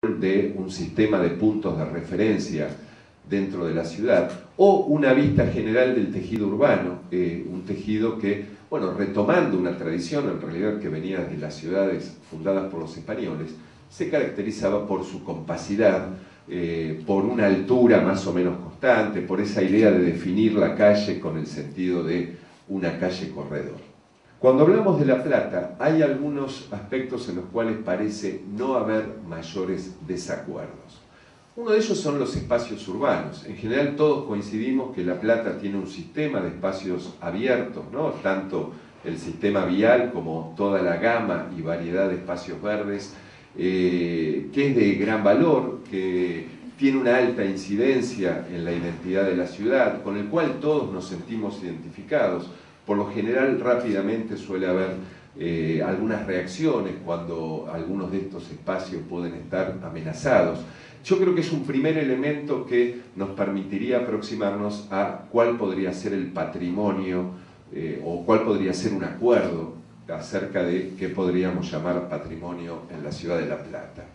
de un sistema de puntos de referencia dentro de la ciudad, o una vista general del tejido urbano, un tejido que, bueno, retomando una tradición en realidad que venía de las ciudades fundadas por los españoles, se caracterizaba por su compacidad, por una altura más o menos constante, por esa idea de definir la calle con el sentido de una calle corredor. Cuando hablamos de La Plata, hay algunos aspectos en los cuales parece no haber mayores desacuerdos. Uno de ellos son los espacios urbanos. En general todos coincidimos que La Plata tiene un sistema de espacios abiertos, ¿no? Tanto el sistema vial como toda la gama y variedad de espacios verdes, que es de gran valor, que tiene una alta incidencia en la identidad de la ciudad, con el cual todos nos sentimos identificados. Por lo general, rápidamente suele haber algunas reacciones cuando algunos de estos espacios pueden estar amenazados. Yo creo que es un primer elemento que nos permitiría aproximarnos a cuál podría ser el patrimonio o cuál podría ser un acuerdo acerca de qué podríamos llamar patrimonio en la ciudad de La Plata.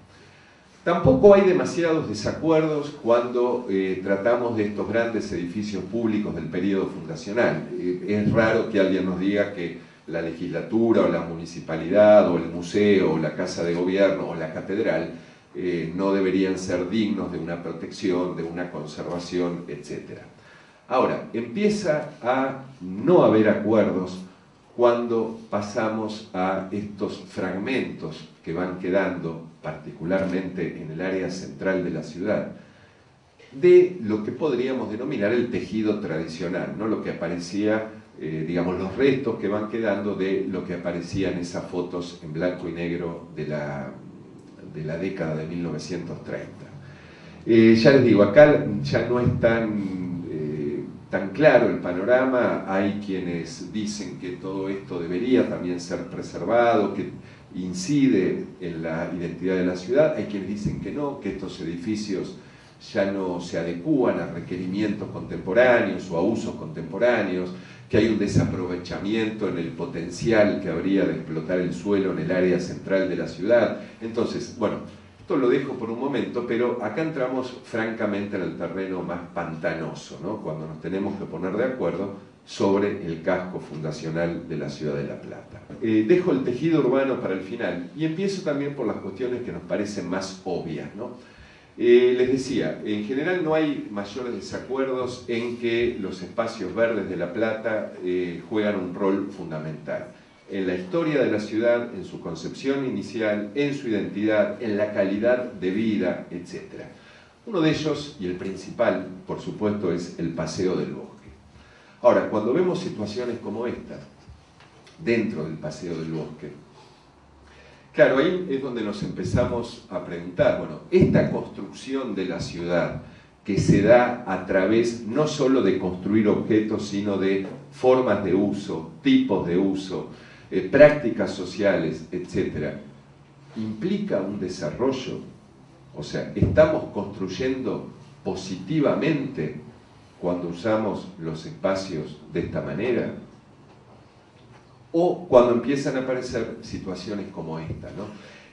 Tampoco hay demasiados desacuerdos cuando tratamos de estos grandes edificios públicos del periodo fundacional. Es raro que alguien nos diga que la legislatura o la municipalidad o el museo o la casa de gobierno o la catedral no deberían ser dignos de una protección, de una conservación, etc. Ahora, empieza a no haber acuerdos cuando pasamos a estos fragmentos que van quedando, particularmente en el área central de la ciudad, de lo que podríamos denominar el tejido tradicional, ¿no? Lo que aparecía, digamos, los restos que van quedando de lo que aparecía en esas fotos en blanco y negro de la década de 1930. Ya les digo, acá ya no es tan claro el panorama. Hay quienes dicen que todo esto debería también ser preservado, que incide en la identidad de la ciudad. Hay quienes dicen que no, que estos edificios ya no se adecúan a requerimientos contemporáneos o a usos contemporáneos, que hay un desaprovechamiento en el potencial que habría de explotar el suelo en el área central de la ciudad. Entonces, bueno, esto lo dejo por un momento, pero acá entramos francamente en el terreno más pantanoso, ¿no? Cuando nos tenemos que poner de acuerdo sobre el casco fundacional de la ciudad de La Plata. Dejo el tejido urbano para el final y empiezo también por las cuestiones que nos parecen más obvias, ¿no? Les decía, en general no hay mayores desacuerdos en que los espacios verdes de La Plata juegan un rol fundamental en la historia de la ciudad, en su concepción inicial, en su identidad, en la calidad de vida, etc. Uno de ellos, y el principal, por supuesto, es el Paseo del Bosque. Ahora, cuando vemos situaciones como esta, dentro del Paseo del Bosque, claro, ahí es donde nos empezamos a preguntar, bueno, esta construcción de la ciudad que se da a través no solo de construir objetos, sino de formas de uso, tipos de uso, prácticas sociales, etc., ¿implica un desarrollo? O sea, ¿estamos construyendo positivamente cuando usamos los espacios de esta manera? O cuando empiezan a aparecer situaciones como esta, ¿no?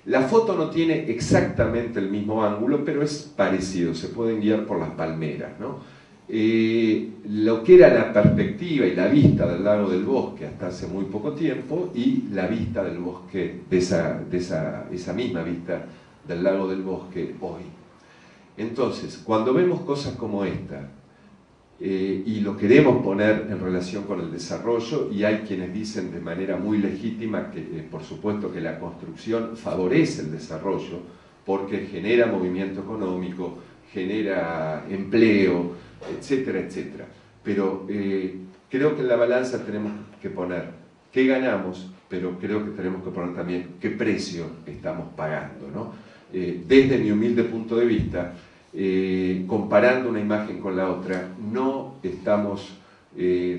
La foto no tiene exactamente el mismo ángulo, pero es parecido, se pueden guiar por las palmeras, ¿no? Lo que era la perspectiva y la vista del lago del Bosque hasta hace muy poco tiempo y la vista del bosque, esa misma vista del lago del Bosque hoy. Entonces, cuando vemos cosas como esta, y lo queremos poner en relación con el desarrollo, y hay quienes dicen de manera muy legítima que por supuesto que la construcción favorece el desarrollo porque genera movimiento económico, genera empleo, etcétera, etcétera. Pero creo que en la balanza tenemos que poner qué ganamos, pero creo que tenemos que poner también qué precio estamos pagando, ¿no? Desde mi humilde punto de vista, comparando una imagen con la otra, no estamos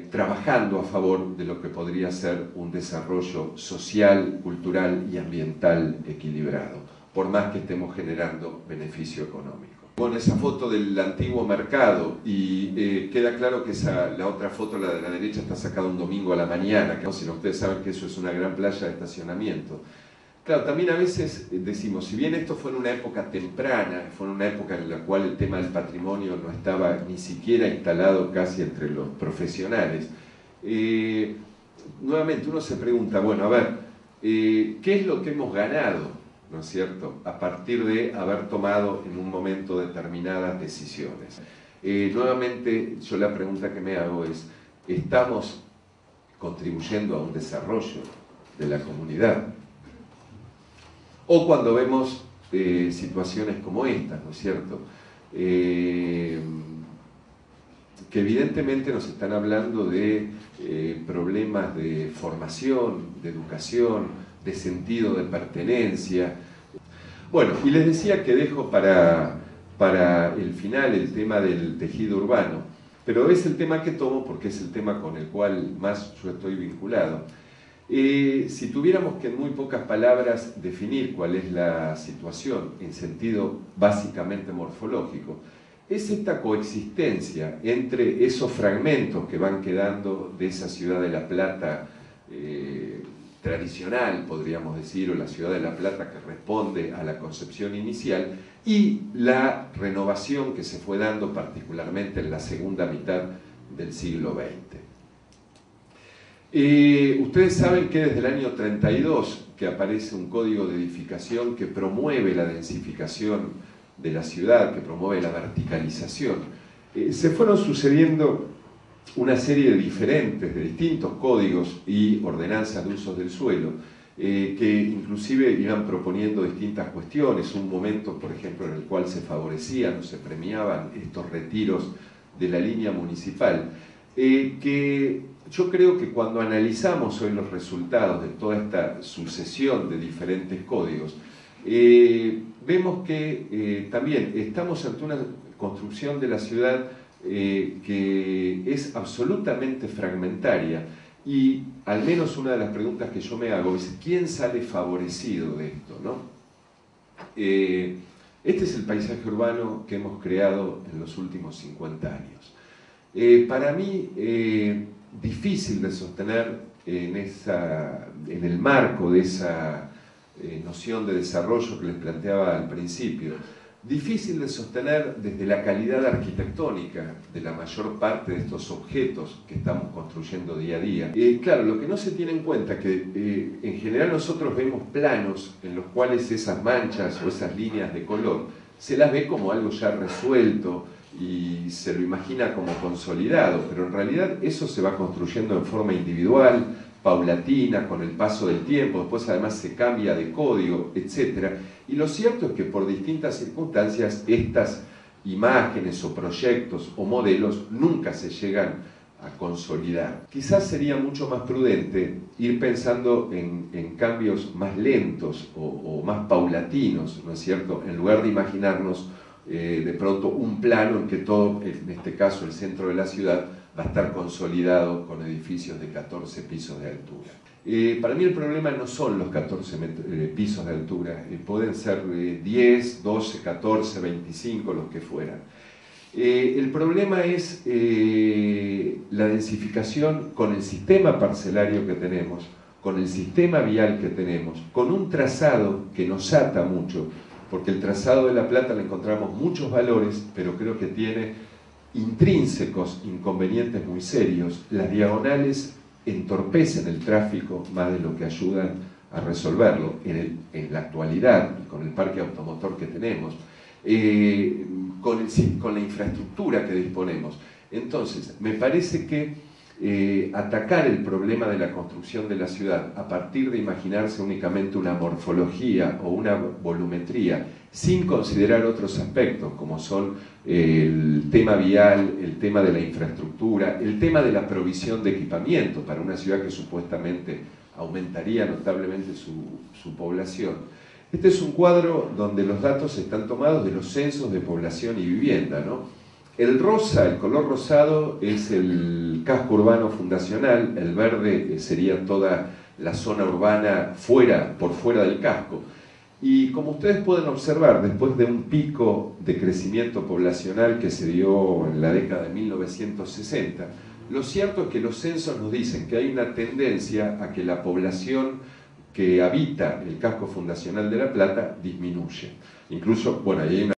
trabajando a favor de lo que podría ser un desarrollo social, cultural y ambiental equilibrado, por más que estemos generando beneficio económico. Bueno, esa foto del antiguo mercado, y queda claro que la otra foto, la de la derecha, está sacada un domingo a la mañana, que, ¿no? Si no, ustedes saben que eso es una gran playa de estacionamiento. Claro, también a veces decimos, si bien esto fue en una época temprana, fue en una época en la cual el tema del patrimonio no estaba ni siquiera instalado casi entre los profesionales, nuevamente uno se pregunta, bueno, a ver, ¿qué es lo que hemos ganado, ¿no es cierto?, a partir de haber tomado en un momento determinadas decisiones? Nuevamente, yo la pregunta que me hago es, ¿estamos contribuyendo a un desarrollo de la comunidad? O cuando vemos situaciones como estas, ¿no es cierto?, que evidentemente nos están hablando de problemas de formación, de educación, de sentido de pertenencia. Bueno, y les decía que dejo para el final el tema del tejido urbano, pero es el tema que tomo porque es el tema con el cual más yo estoy vinculado. Si tuviéramos que en muy pocas palabras definir cuál es la situación en sentido básicamente morfológico, es esta coexistencia entre esos fragmentos que van quedando de esa ciudad de La Plata tradicional, podríamos decir, o la ciudad de La Plata que responde a la concepción inicial, y la renovación que se fue dando particularmente en la segunda mitad del siglo XX. Ustedes saben que desde el año 32 que aparece un código de edificación que promueve la densificación de la ciudad, que promueve la verticalización. Se fueron sucediendo una serie de distintos códigos y ordenanzas de usos del suelo, que inclusive iban proponiendo distintas cuestiones. Un momento, por ejemplo, en el cual se favorecían o se premiaban estos retiros de la línea municipal, que yo creo que cuando analizamos hoy los resultados de toda esta sucesión de diferentes códigos, vemos que también estamos ante una construcción de la ciudad que es absolutamente fragmentaria, y al menos una de las preguntas que yo me hago es ¿quién sale favorecido de esto, ¿no? Este es el paisaje urbano que hemos creado en los últimos 50 años. Para mí, difícil de sostener en el marco de esa noción de desarrollo que les planteaba al principio, difícil de sostener desde la calidad arquitectónica de la mayor parte de estos objetos que estamos construyendo día a día. Claro, lo que no se tiene en cuenta es que en general nosotros vemos planos en los cuales esas manchas o esas líneas de color se las ve como algo ya resuelto y se lo imagina como consolidado, pero en realidad eso se va construyendo en forma individual, paulatina, con el paso del tiempo, después además se cambia de código, etc. Y lo cierto es que por distintas circunstancias estas imágenes o proyectos o modelos nunca se llegan a consolidar. Quizás sería mucho más prudente ir pensando en cambios más lentos o más paulatinos, ¿no es cierto?, en lugar de imaginarnos de pronto un plano en que todo, en este caso el centro de la ciudad, va a estar consolidado con edificios de 14 pisos de altura. Para mí el problema no son los 14 pisos de altura, pueden ser 10, 12, 14, 25, los que fueran. El problema es la densificación con el sistema parcelario que tenemos, con el sistema vial que tenemos, con un trazado que nos ata mucho, porque el trazado de La Plata le encontramos muchos valores, pero creo que tiene intrínsecos inconvenientes muy serios. Las diagonales entorpecen el tráfico más de lo que ayudan a resolverlo en la actualidad, con el parque automotor que tenemos, con la infraestructura que disponemos. Entonces, me parece que atacar el problema de la construcción de la ciudad a partir de imaginarse únicamente una morfología o una volumetría, sin considerar otros aspectos como son el tema vial, el tema de la infraestructura, el tema de la provisión de equipamiento para una ciudad que supuestamente aumentaría notablemente su población. Este es un cuadro donde los datos están tomados de los censos de población y vivienda, ¿no? El rosa, el color rosado, es el casco urbano fundacional, el verde sería toda la zona urbana por fuera del casco. Y como ustedes pueden observar, después de un pico de crecimiento poblacional que se dio en la década de 1960, lo cierto es que los censos nos dicen que hay una tendencia a que la población que habita el casco fundacional de La Plata disminuye. Incluso, bueno, ahí hay una